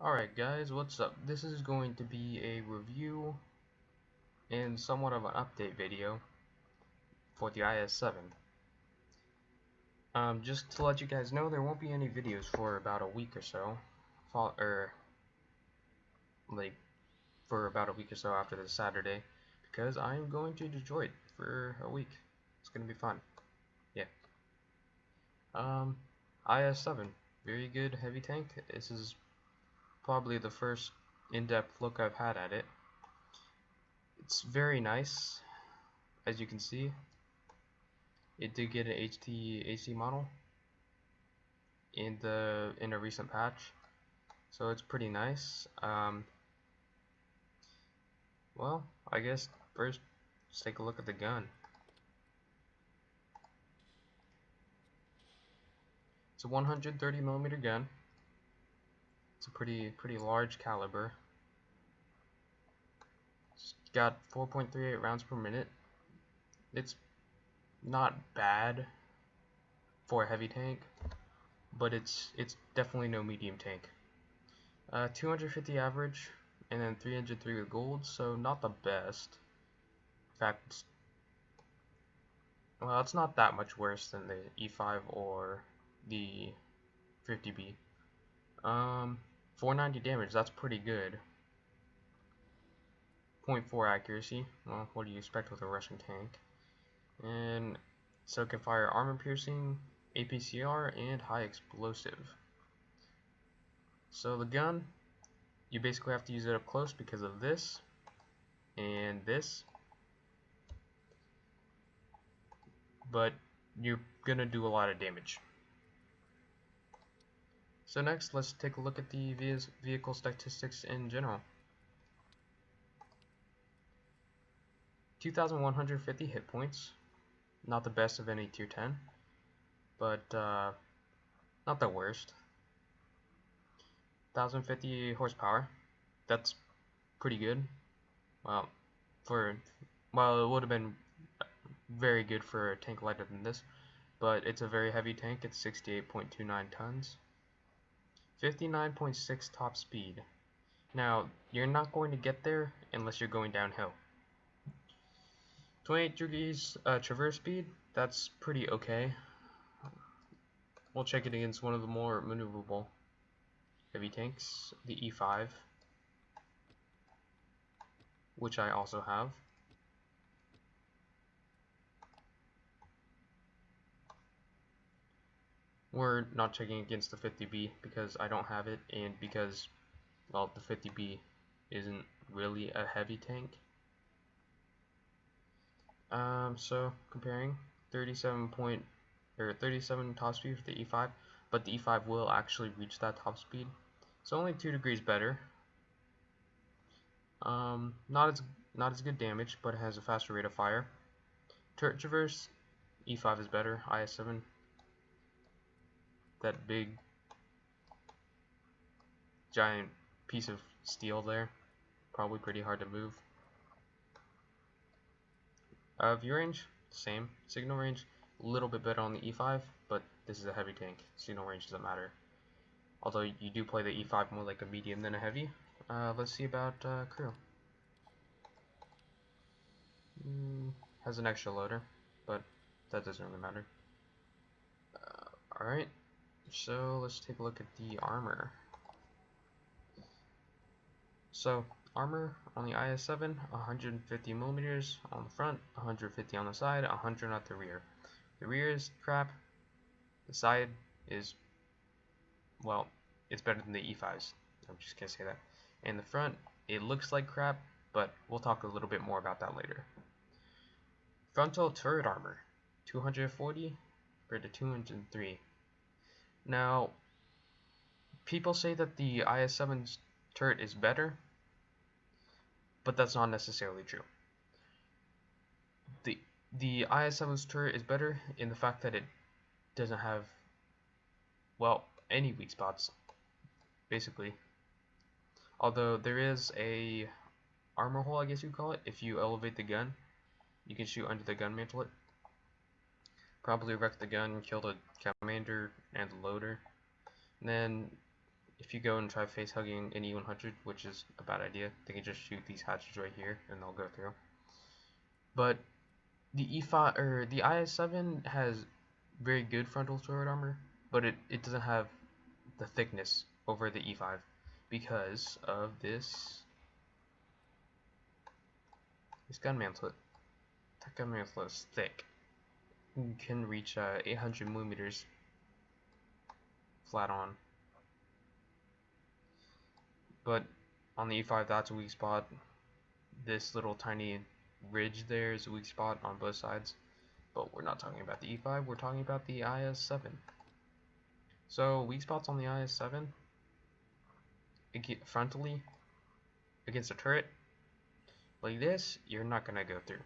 Alright guys, what's up? This is going to be a review and somewhat of an update video for the IS7. Just to let you guys know, there won't be any videos for about a week or so. For about a week or so after this Saturday, because I'm going to Detroit for a week. It's gonna be fun. Yeah. IS7, very good heavy tank. This is probably the first in-depth look I've had at it. It's very nice, as you can see. It did get an HT-AC model in a recent patch, so it's pretty nice. Well, I guess first let's take a look at the gun. It's a 130mm gun. It's a pretty large caliber. It's got 4.38 rounds per minute. It's not bad for a heavy tank, but it's definitely no medium tank. 250 average, and then 303 with gold, so not the best. In fact, well, it's not that much worse than the E5 or the 50B. 490 damage, that's pretty good. 0.4 accuracy, well, what do you expect with a Russian tank? And so it can fire armor piercing, APCR, and high explosive. So the gun, you basically have to use it up close because of this and this, but you're gonna do a lot of damage. So next, let's take a look at the vehicle statistics in general. 2,150 hit points, not the best of any tier 10, but not the worst. 1,050 horsepower, that's pretty good. Well, it would have been very good for a tank lighter than this, but it's a very heavy tank. It's 68.29 tons. 59.6 top speed. Now, you're not going to get there unless you're going downhill. 28 degrees traverse speed, that's pretty okay. We'll check it against one of the more maneuverable heavy tanks, the E5, which I also have. We're not checking against the 50B because I don't have it, and because, well, the 50B isn't really a heavy tank. So comparing 37 top speed for the E5, but the E5 will actually reach that top speed. It's only 2 degrees better. Not as good damage, but it has a faster rate of fire. Turret traverse, E5 is better. IS7, that big giant piece of steel there, probably pretty hard to move. View range, same. Signal range, a little bit better on the E5, but this is a heavy tank. Signal range doesn't matter. Although you do play the E5 more like a medium than a heavy. Let's see about crew. Has an extra loader, but that doesn't really matter. Alright, so let's take a look at the armor. So, armor on the IS7, 150 millimeters on the front, 150 on the side, 100 at the rear. The rear is crap. The side is, well, it's better than the E5s. I'm just gonna say that. And the front, it looks like crap, but we'll talk a little bit more about that later. Frontal turret armor, 240 compared to 203. Now, people say that the IS7's turret is better, but that's not necessarily true. The IS7's turret is better in the fact that it doesn't have, well, any weak spots, basically. Although there is a armor hole, I guess you'd call it. If you elevate the gun, you can shoot under the gun mantlet. Probably wreck the gun, kill the commander and the loader. And then if you go and try face hugging an E100, which is a bad idea, they can just shoot these hatches right here and they'll go through. But the E5 or the IS7 has very good frontal turret armor, but it doesn't have the thickness over the E5 because of this gun mantlet. That gun mantlet is thick. It can reach 800 millimeters flat on. But on the E5, that's a weak spot. This little tiny ridge there is a weak spot on both sides. But we're not talking about the E5, we're talking about the IS7. So weak spots on the IS7, frontally against a turret like this, you're not gonna go through.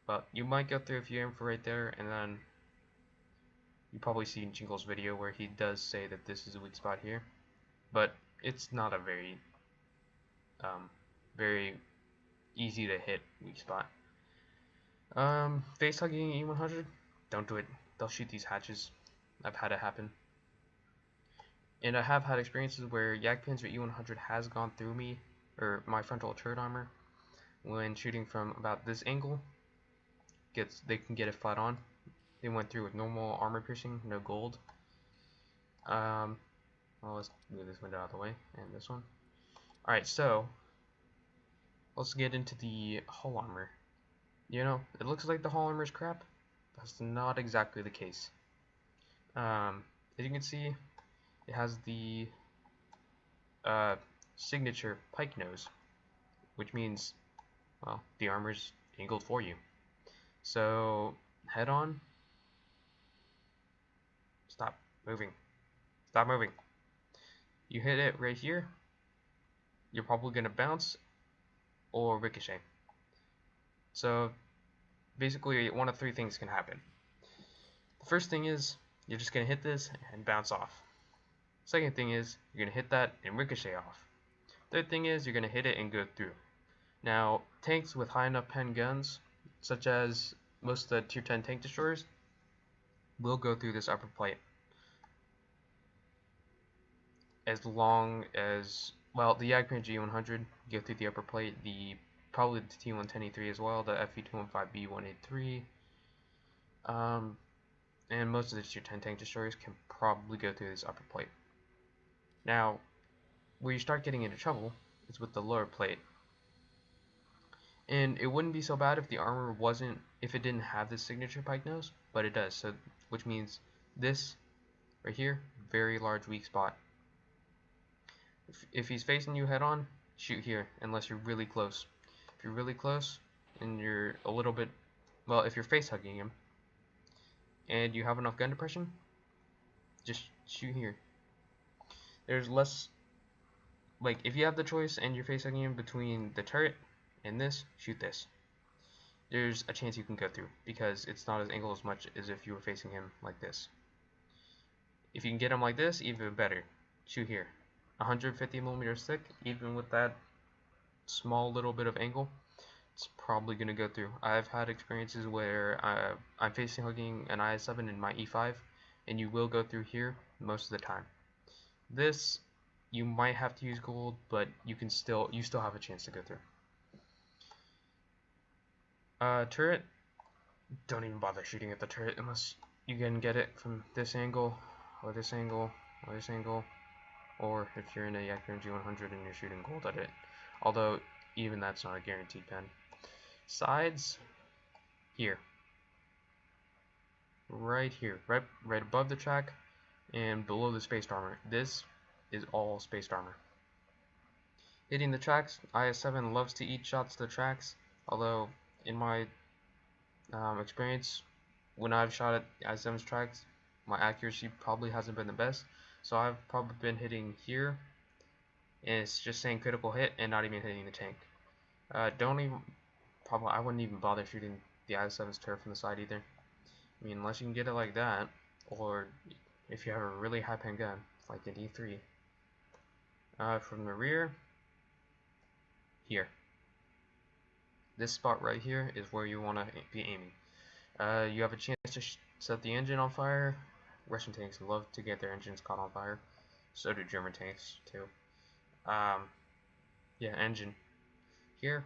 But you might go through if you aim for right there, and then you probably see in Jingle's video where he does say that this is a weak spot here, but it's not a very very easy to hit weak spot. Face hugging E100, don't do it. They'll shoot these hatches. I've had it happen. And I have had experiences where Yagpins or E100 has gone through me, or my frontal turret armor, when shooting from about this angle. They can get it flat on. They went through with normal armor piercing, no gold. Well, let's move this window out of the way, and this one. Alright, so let's get into the hull armor. You know, it looks like the hull armor is crap. That's not exactly the case. As you can see, it has the signature pike nose, which means, well, the armor's angled for you. So, head on. Stop moving. Stop moving. You hit it right here, you're probably going to bounce or ricochet. So, basically, one of three things can happen. The first thing is, you're just going to hit this and bounce off. Second thing is, you're going to hit that and ricochet off. Third thing is, you're going to hit it and go through. Now, tanks with high enough pen guns, such as most of the tier 10 tank destroyers, will go through this upper plate. As long as, well, the Yagpin G100 go through the upper plate, probably the T110E3 as well, the FV215B183, and most of the tier 10 tank destroyers can probably go through this upper plate. Now, where you start getting into trouble is with the lower plate. And it wouldn't be so bad if the armor if it didn't have this signature pike nose, but it does, so which means this right here, very large weak spot. If he's facing you head on, shoot here, unless you're really close. If you're really close and you're a little bit, well, if you're face hugging him and you have enough gun depression, just shoot here. There's less, like, if you have the choice and you're face hugging him between the turret and this, shoot this. There's a chance you can go through because it's not as angled as much as if you were facing him like this. If you can get him like this, even better. Shoot here. 150 millimeters thick, even with that small little bit of angle, it's probably going to go through. I've had experiences where I'm facing hugging an IS7 in my E5, and you will go through here most of the time. This, you might have to use gold, but you still have a chance to go through. Turret, don't even bother shooting at the turret unless you can get it from this angle, or this angle, or this angle, or if you're in a Yagpin G100 and you're shooting gold at it. Although, even that's not a guaranteed pen. Sides, here. Right here, right above the track and below the spaced armor. This is all spaced armor. Hitting the tracks, IS7 loves to eat shots to the tracks, although in my experience, when I've shot at IS7's tracks, my accuracy probably hasn't been the best. So I've probably been hitting here, and it's just saying critical hit and not even hitting the tank. I wouldn't even bother shooting the IS7's turret from the side either. I mean, unless you can get it like that, or if you have a really high pen gun, like an E3. From the rear, here. This spot right here is where you want to be aiming. You have a chance to set the engine on fire. Russian tanks love to get their engines caught on fire. So do German tanks too. Yeah, engine. Here,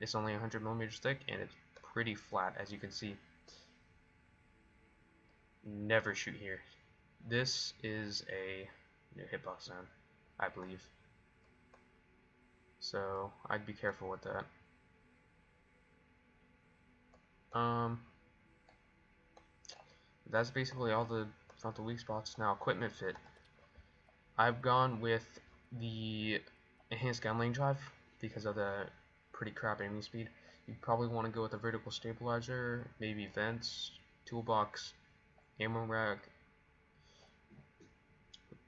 it's only 100mm thick and it's pretty flat, as you can see. Never shoot here. This is a new hitbox zone, I believe. So I'd be careful with that. That's basically all the frontal weak spots. Now, equipment fit. I've gone with the enhanced gun lane drive because of the pretty crap aiming speed. You probably want to go with a vertical stabilizer, maybe vents, toolbox, ammo rack,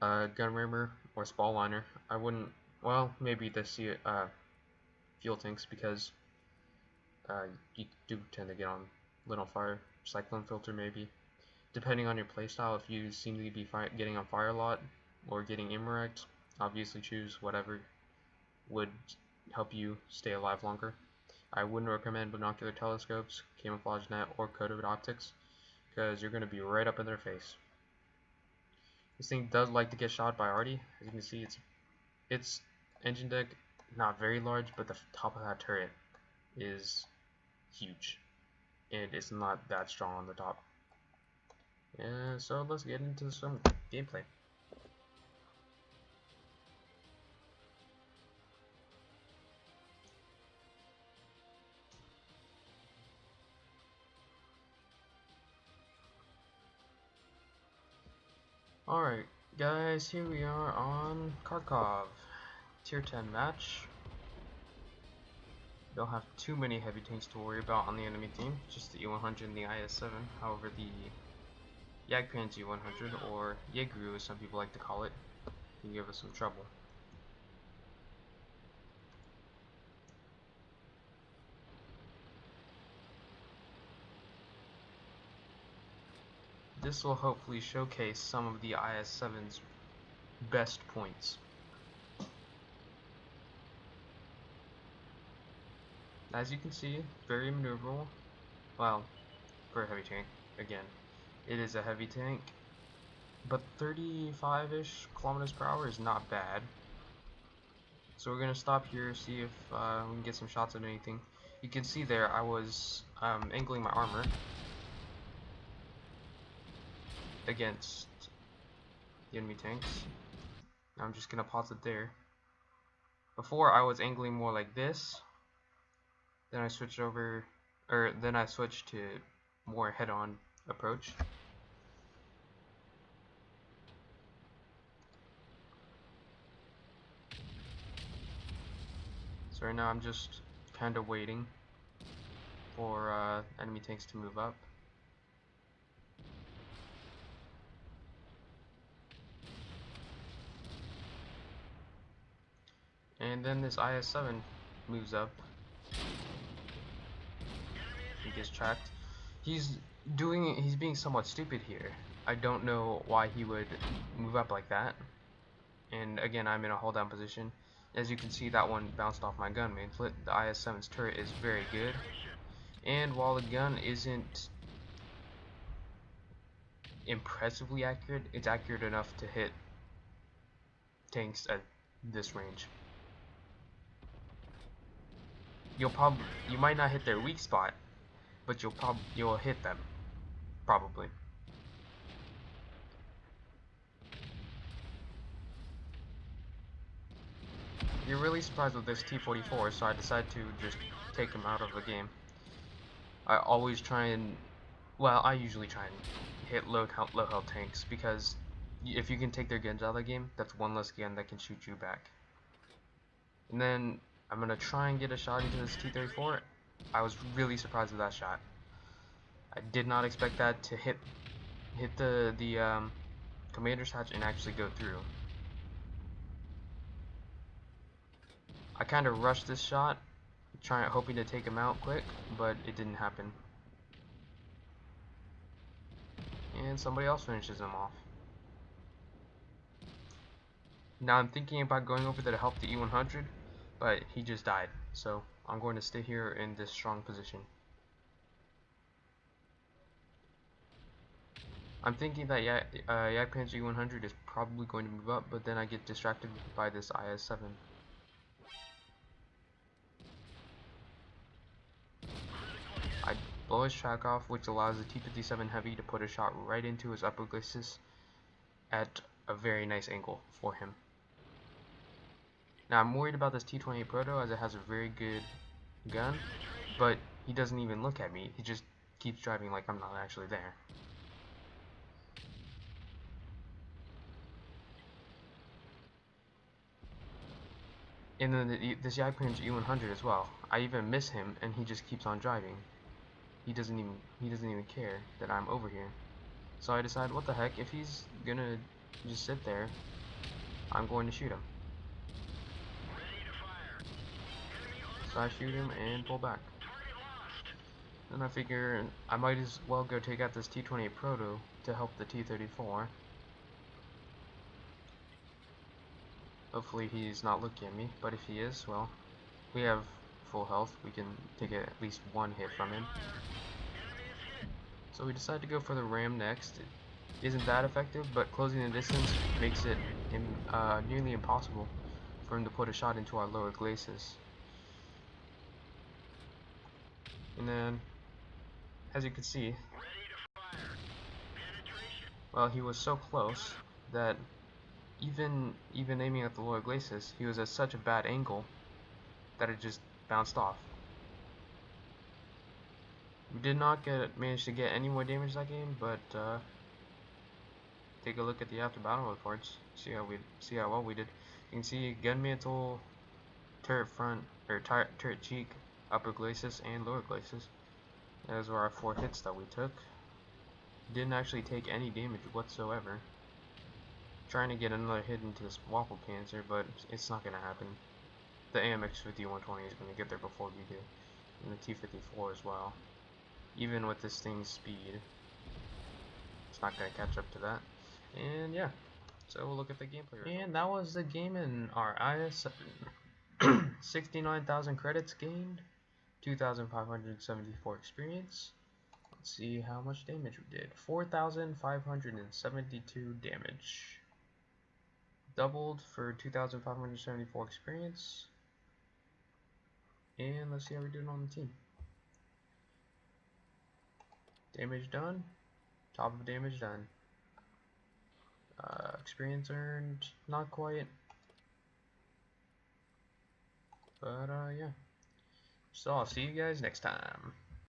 gun rammer, or spall liner. I wouldn't. Well, maybe the fuel tanks because you do tend to get lit on fire. Cyclone filter maybe. Depending on your playstyle, if you seem to be getting on fire a lot or getting immerect, obviously choose whatever would help you stay alive longer. I wouldn't recommend binocular telescopes, camouflage net, or coated optics because you're going to be right up in their face. This thing does like to get shot by arty. As you can see, its engine deck not very large, but the top of that turret is huge, and it's not that strong on the top. And so let's get into some gameplay. Alright guys, here we are on Kharkov, tier 10 match. Don't have too many heavy tanks to worry about on the enemy team, just the E100 and the IS7. However, the Jagdpanzer E100, or Jaeger as some people like to call it, can give us some trouble. This will hopefully showcase some of the IS7's best points. As you can see, very maneuverable. Well, for a heavy tank, again. It is a heavy tank, but 35-ish kilometers per hour is not bad. So we're going to stop here, see if we can get some shots at anything. You can see there I was angling my armor against the enemy tanks. I'm just going to pause it there. Before I was angling more like this, then I switched to more head-on approach. So right now I'm just kind of waiting for enemy tanks to move up. And then this IS7 moves up. He gets tracked. He's being somewhat stupid here. I don't know why he would move up like that. And again, I'm in a hold down position. As you can see, that one bounced off my gun mainflet. The IS7's turret is very good. And while the gun isn't impressively accurate, it's accurate enough to hit tanks at this range. You might not hit their weak spot, but you'll hit them, probably. You're really surprised with this T-44, so I decided to just take him out of the game. I usually try and hit low health tanks, because if you can take their guns out of the game, that's one less gun that can shoot you back. And then I'm gonna try and get a shot into this T-34. I was really surprised with that shot. I did not expect that to hit the commander's hatch and actually go through. I kind of rushed this shot, hoping to take him out quick, but it didn't happen. And somebody else finishes him off. Now I'm thinking about going over there to help the E100, but he just died, so I'm going to stay here in this strong position. I'm thinking that Yak Panzer E100 is probably going to move up, but then I get distracted by this IS7. I blow his track off, which allows the T-57 Heavy to put a shot right into his upper glacis at a very nice angle for him. Now I'm worried about this T-28 Proto as it has a very good gun, but he doesn't even look at me. He just keeps driving like I'm not actually there. And then this Jagdpanzer E100 as well. I even miss him, and he just keeps on driving. He doesn't even care that I'm over here. So I decide, what the heck? If he's gonna just sit there, I'm going to shoot him. So I shoot him and pull back. Then I figure I might as well go take out this T-28 Proto to help the T-34. Hopefully he's not looking at me, but if he is, well, we have full health. We can take at least one hit from him. So we decide to go for the ram next. It isn't that effective, but closing the distance makes it nearly impossible for him to put a shot into our lower glacis. And then, as you can see, well, he was so close that even aiming at the lower glacis, he was at such a bad angle that it just bounced off. We did not manage to get any more damage that game, but take a look at the after battle reports. See how well we did. You can see gun mantle, turret front or turret cheek, upper glacis, and lower glacis. Those were our 4 hits that we took. Didn't actually take any damage whatsoever. Trying to get another hit into this waffle cancer, but it's not gonna happen. The AMX 5120 is gonna get there before we do, and the T-54 as well. Even with this thing's speed, it's not gonna catch up to that. And yeah, so we'll look at the gameplay. And that was the game in our IS7. 69,000 credits gained, 2,574 experience. Let's see how much damage we did. 4,572 damage. Doubled for 2,574 experience. And let's see how we're doing on the team. Damage done. Top of damage done. Experience earned, not quite. But yeah. So I'll see you guys next time.